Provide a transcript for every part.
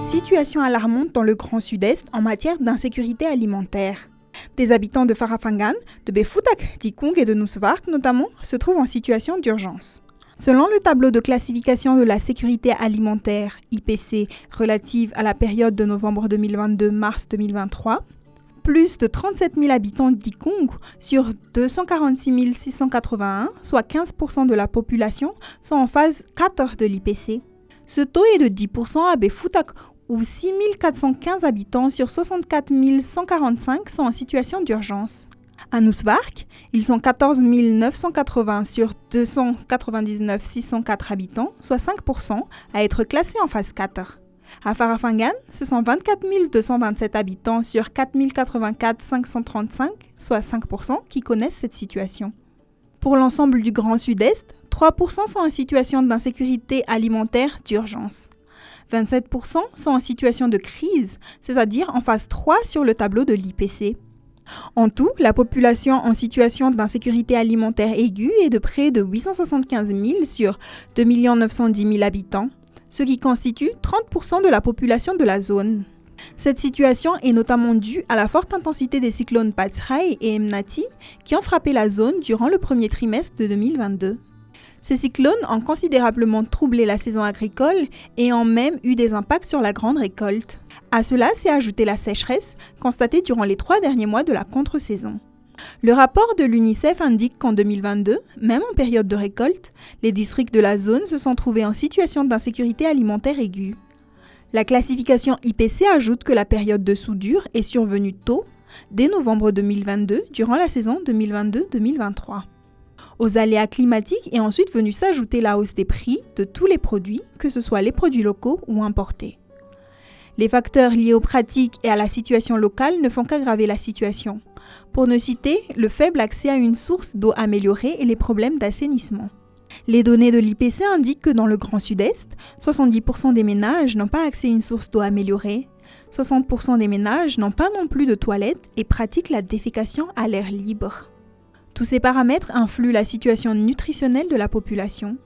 Situation alarmante dans le Grand Sud-Est en matière d'insécurité alimentaire. Des habitants de Farafangan, de Befutak, Tikung et de Nuusvark notamment se trouvent en situation d'urgence. Selon le tableau de classification de la sécurité alimentaire IPC relative à la période de novembre 2022-mars 2023, plus de 37 000 habitants d'Ikung sur 246 681, soit 15% de la population, sont en phase 4 de l'IPC. Ce taux est de 10% à Befutak, où 6 415 habitants sur 64 145 sont en situation d'urgence. À Nuusvark, ils sont 14 980 sur 299 604 habitants, soit 5%, à être classés en phase 4. À Farafangan, ce sont 24 227 habitants sur 4 084 535, soit 5%, qui connaissent cette situation. Pour l'ensemble du Grand Sud-Est, 3% sont en situation d'insécurité alimentaire d'urgence. 27% sont en situation de crise, c'est-à-dire en phase 3 sur le tableau de l'IPC. En tout, la population en situation d'insécurité alimentaire aiguë est de près de 875 000 sur 2 910 000 habitants, ce qui constitue 30% de la population de la zone. Cette situation est notamment due à la forte intensité des cyclones Patsrai et Mnati qui ont frappé la zone durant le premier trimestre de 2022. Ces cyclones ont considérablement troublé la saison agricole et ont même eu des impacts sur la grande récolte. À cela s'est ajoutée la sécheresse constatée durant les 3 derniers mois de la contre-saison. Le rapport de l'UNICEF indique qu'en 2022, même en période de récolte, les districts de la zone se sont trouvés en situation d'insécurité alimentaire aiguë. La classification IPC ajoute que la période de soudure est survenue tôt, dès novembre 2022, durant la saison 2022-2023. Aux aléas climatiques est ensuite venue s'ajouter la hausse des prix de tous les produits, que ce soit les produits locaux ou importés. Les facteurs liés aux pratiques et à la situation locale ne font qu'aggraver la situation. Pour ne citer, le faible accès à une source d'eau améliorée et les problèmes d'assainissement. Les données de l'IPC indiquent que dans le Grand Sud-Est, 70% des ménages n'ont pas accès à une source d'eau améliorée, 60% des ménages n'ont pas non plus de toilettes et pratiquent la défécation à l'air libre. Tous ces paramètres influent la situation nutritionnelle de la population.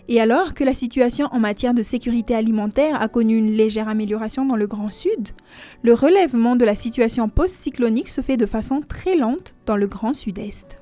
Et alors que la situation en matière de sécurité alimentaire a connu une légère amélioration dans le Grand Sud, le relèvement de la situation post-cyclonique se fait de façon très lente dans le Grand Sud-Est.